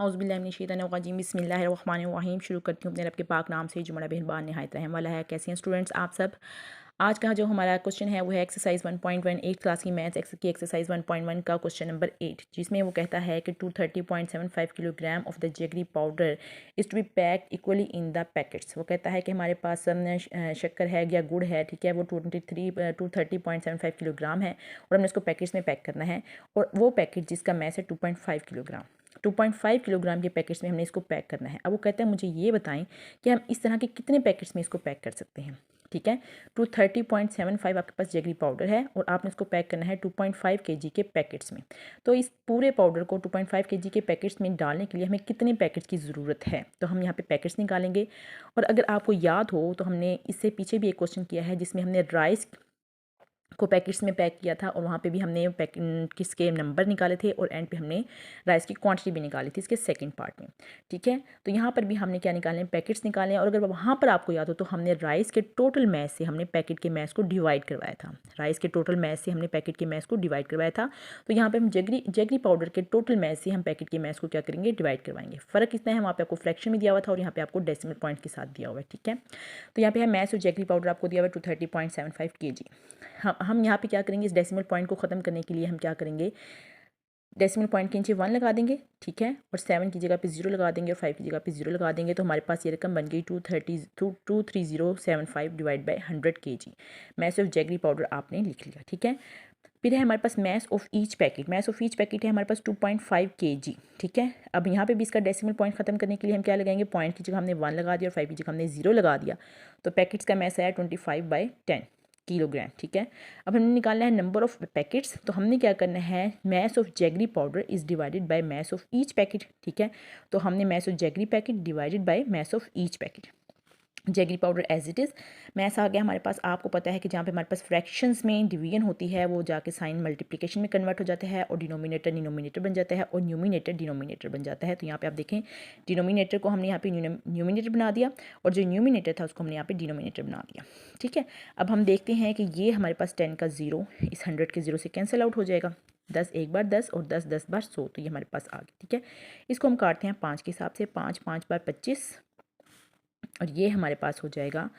औज़ुबिल्लाहिमिनश्शैतानिर्रजीम बिस्मिल्लाहिर्रहमानिर्रहीम। शुरू करती हूँ अपने रब के पाक नाम से जो बड़ा मेहरबान निहायत रहम वाला है। कैसे हैं स्टूडेंट्स आप सब। आज का जो हमारा क्वेश्चन है वो है एक्सरसाइज 1.1 8 क्लास की मैथ्स की एक्सरसाइज 1.1 का क्वेश्चन नंबर 8, जिसमें वो कहता है कि 230.75 kilogram of the jaggery powder is to be packed equally in the packets. वो कहता है कि हमारे पास शक्कर है या गुड़ है, ठीक है, वो 230.75 किलोग्राम है और हमने इसको पैकेट्स में पैक करना है। और वो पैकेट जिसका मैस है 2.5 किलोग्राम, 2.5 किलोग्राम के पैकेट्स में हमने इसको पैक करना है। अब वो कहते हैं मुझे ये बताएं कि हम इस तरह के कितने पैकेट्स में इसको पैक कर सकते हैं। ठीक है, 230.75 आपके पास जेगरी पाउडर है और आपने इसको पैक करना है 2.5 kg के पैकेट्स में। तो इस पूरे पाउडर को 2.5 kg के पैकेट्स में डालने के लिए हमें कितने पैकेट्स की ज़रूरत है, तो हम यहाँ पे पैकेट्स निकालेंगे। और अगर आपको याद हो तो हमने इससे पीछे भी एक क्वेश्चन किया है जिसमें हमने राइस को पैकेट्स में पैक किया था और वहाँ पे भी हमने किसके नंबर निकाले थे और एंड पे हमने राइस की क्वांटिटी भी निकाली थी इसके सेकंड पार्ट में। ठीक है, तो यहाँ पर भी हमने क्या निकाले, पैकेट्स निकाले। और अगर वहाँ पर आपको याद हो तो हमने राइस के टोटल मैस से हमने पैकेट के मैस को डिवाइड करवाया था। राइस के टोटल मैस से हमने पैकेट के मैस को डिवाइड करवाया था। तो यहाँ पर हम जेगरी पाउडर के टोटल मैस से हम पैकेट के मैस को क्या करेंगे, डिवाइड करवाएंगे। फ़र्क इतना है, वहाँ पर आपको फ्रैक्शन में दिया हुआ था और यहाँ पर आपको डेसिमल पॉइंट के साथ दिया हुआ है। ठीक है, तो यहाँ पे है मैस और जेगरी पाउडर आपको दिया हुआ है 230.75 kg। हम यहाँ पे क्या करेंगे, इस डेसिमल पॉइंट को ख़त्म करने के लिए हम क्या करेंगे, डेसिमल पॉइंट के नीचे 1 लगा देंगे। ठीक है, और 7 की जगह पे 0 लगा देंगे और 5 की जगह पे 0 लगा देंगे। तो हमारे पास ये रकम बन गई 23075 divide by 100 kg। Mass of jaggery powder आपने लिख लिया। ठीक है, फिर है हमारे पास mass of each packet. Mass of each packet है हमारे पास 2.5 kg। ठीक है, अब यहाँ पे भी इसका डेसिमल पॉइंट खत्म करने के लिए हम क्या लगाएंगे, पॉइंट की जगह हमने 1 लगा दिया और 5 की जगह हमने 0 लगा दिया। तो पैकेट्स का मैस आया 25/10 किलोग्राम। ठीक है, अब हमने निकालना है नंबर ऑफ पैकेट्स। तो हमने क्या करना है, mass of jaggery powder is divided by mass of each packet. ठीक है, तो हमने mass of jaggery packet divided by mass of each packet. Jaggery powder as it is mass आ गया हमारे पास। आपको पता है कि जहाँ पे हमारे पास फ्रैक्शंस में डिवीजन होती है वो जाके साइन मल्टीप्लिकेशन में कन्वर्ट हो जाता है और डिनोमिनेटर बन जाता है और न्यूमिनेटर डिनोमिनेटर बन जाता है। तो यहाँ पे आप देखें, डिनोमिनेटर को हमने यहाँ पे न्यूमिनेटर बना दिया और जो न्यूमिनेटर था उसको हमने यहाँ पे डिनोमिनेटर बना दिया। ठीक है, अब हम देखते हैं कि ये हमारे पास 10 का 0 इस 100 के 0 से कैंसिल आउट हो जाएगा। 10 एक बार 10 और 10 10 बार 100, तो ये हमारे पास आ गया। ठीक है, इसको हम काटते हैं 5 के हिसाब से। 5 5 बार 25 और ये हमारे पास हो जाएगा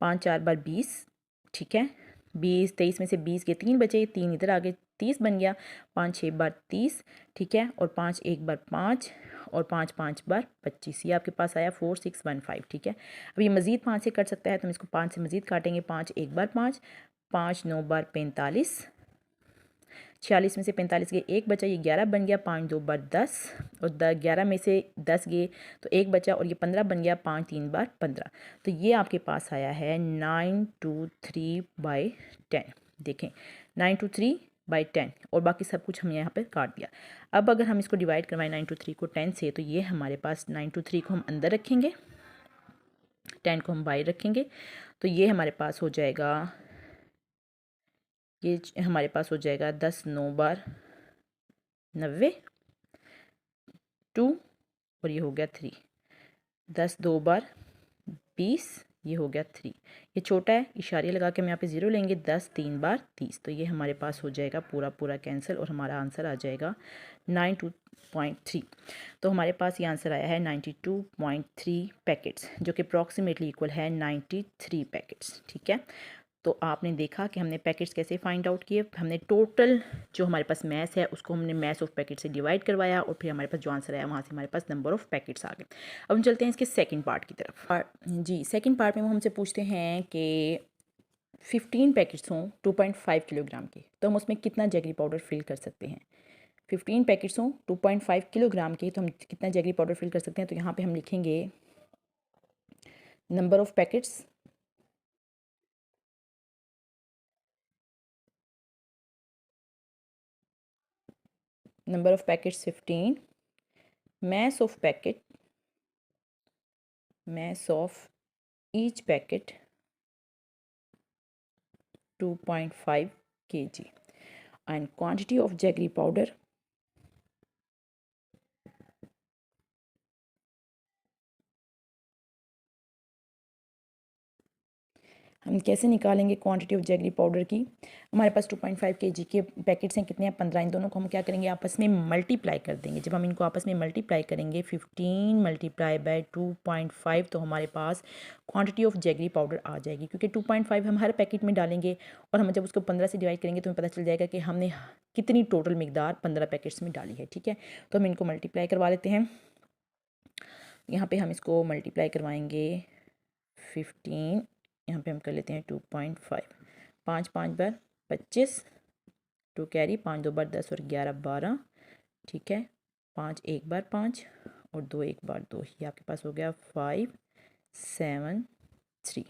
5 4 बार 20। ठीक है, 20 23 में से 20 के 3 बचे, 3 इधर आगे 30 बन गया। 5 6 बार 30। ठीक है, और 5 1 बार 5 और 5 5 बार 25। ये आपके पास आया 4615। ठीक है, अब ये मज़ीद 5 से कट सकता है तो हम इसको 5 से मज़ीद काटेंगे। 5 1 बार 5, 5 9 बार 45, 46 में से 45 गए 1 बचा, ये 11 बन गया। 5 2 बार 10 और 11 में से 10 गए तो 1 बचा और ये 15 बन गया। 5 3 बार 15। तो ये आपके पास आया है 923/10। देखें 923/10 और बाकी सब कुछ हमने यहाँ पे काट दिया। अब अगर हम इसको डिवाइड करवाएं 923 को 10 से, तो ये हमारे पास 923 को हम अंदर रखेंगे, 10 को हम बाहर रखेंगे। तो ये हमारे पास हो जाएगा, ये हमारे पास हो जाएगा 10 9 बार 90 2 और ये हो गया 3। 10 2 बार 20, ये हो गया 3। ये छोटा है, इशारे लगा के हम यहाँ पे 0 लेंगे। 10 3 बार 30, तो ये हमारे पास हो जाएगा पूरा कैंसिल और हमारा आंसर आ जाएगा 92.3। तो हमारे पास ये आंसर आया है 92.3 पैकेट्स, जो कि अप्रॉक्सीमेटली इक्वल है 93 पैकेट्स। ठीक है, तो आपने देखा कि हमने पैकेट्स कैसे फाइंड आउट किए। हमने टोटल जो हमारे पास मैस है उसको हमने मैस ऑफ पैकेट से डिवाइड करवाया और फिर हमारे पास जो आंसर आया वहाँ से हमारे पास नंबर ऑफ पैकेट्स आ गए। अब हम चलते हैं इसके सेकंड पार्ट की तरफ। जी, सेकंड पार्ट में वो हमसे पूछते हैं कि 15 पैकेट्स हों 2.5 किलोग्राम के, तो हम उसमें कितना जेगरी पाउडर फिल कर सकते हैं। 15 पैकेट्स हों 2.5 किलोग्राम के, तो हम कितना जेगरी पाउडर फिल कर सकते हैं। तो यहाँ पर हम लिखेंगे number of packets number of packets 15, mass of packet, mass of each packet 2.5 kg and quantity of jaggery powder हम कैसे निकालेंगे क्वांटिटी ऑफ जैगरी पाउडर की। हमारे पास 2.5 kg के पैकेट्स हैं, कितने हैं 15। इन दोनों को हम क्या करेंगे आपस में मल्टीप्लाई कर देंगे। जब हम इनको आपस में मल्टीप्लाई करेंगे 15 मल्टीप्लाई बाय 2.5 तो हमारे पास क्वांटिटी ऑफ जैगरी पाउडर आ जाएगी, क्योंकि 2.5 हम हर पैकेट में डालेंगे और हम जब उसको 15 से डिवाइड करेंगे तो हमें पता चल जाएगा कि हमने कितनी टोटल मिकदार 15 पैकेट्स में डाली है। ठीक है, तो हम इनको मल्टीप्लाई करवा लेते हैं। यहाँ पे हम इसको मल्टीप्लाई करवाएंगे 15, यहाँ पे हम कर लेते हैं 2.5, 5 5 बार 25, 2 कैरी, 5 2 बार 10 और 11 12। ठीक है, 5 एक बार 5 और 2 एक बार 2, ये आपके पास हो गया 5 7 3।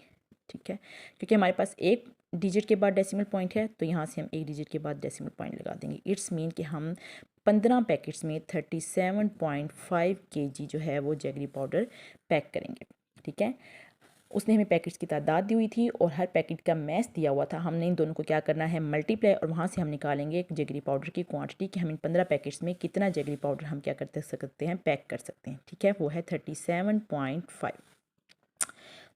ठीक है, क्योंकि हमारे पास एक डिजिट के बाद डेसिमल पॉइंट है तो यहाँ से हम एक डिजिट के बाद डेसिमल पॉइंट लगा देंगे। इट्स मीन कि हम 15 पैकेट्स में 37.5 kg जो है वो जैगरी पाउडर पैक करेंगे। ठीक है, उसने हमें पैकेट्स की तादाद दी हुई थी और हर पैकेट का मैस दिया हुआ था। हमने इन दोनों को क्या करना है मल्टीप्लाई, और वहाँ से हम निकालेंगे जैगरी पाउडर की क्वांटिटी कि हम इन 15 पैकेट्स में कितना जैगरी पाउडर हम क्या करते सकते हैं पैक कर सकते हैं। ठीक है, वो है 37.5।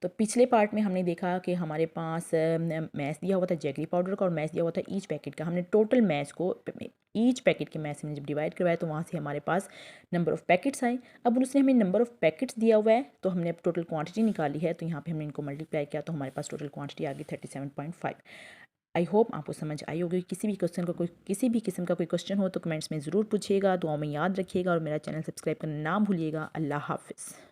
तो पिछले पार्ट में हमने देखा कि हमारे पास मैस दिया हुआ था जैगरी पाउडर का और मैस दिया हुआ था ईच पैकेट का। हमने टोटल मैस को ईच पैकेट के मैस में जब डिवाइड करवाया तो वहाँ से हमारे पास नंबर ऑफ़ पैकेट्स आए। अब उसने हमें नंबर ऑफ़ पैकेट्स दिया हुआ है तो हमने अब टोटल क्वांटिटी निकाली है, तो यहाँ पे हमने इनको मल्टीप्लाई किया तो हमारे पास टोटल क्वांटिटी आ गई 37.5। आई होप आपको समझ आई होगी। किसी भी क्वेश्चन का किसी भी किस्म का कोई क्वेश्चन हो तो कमेंट्स में ज़रूर पूछिएगा, दुआओं में याद रखिएगा और मेरा चैनल सब्सक्राइब करना ना भूलिएगा। अल्लाह हाफिज़।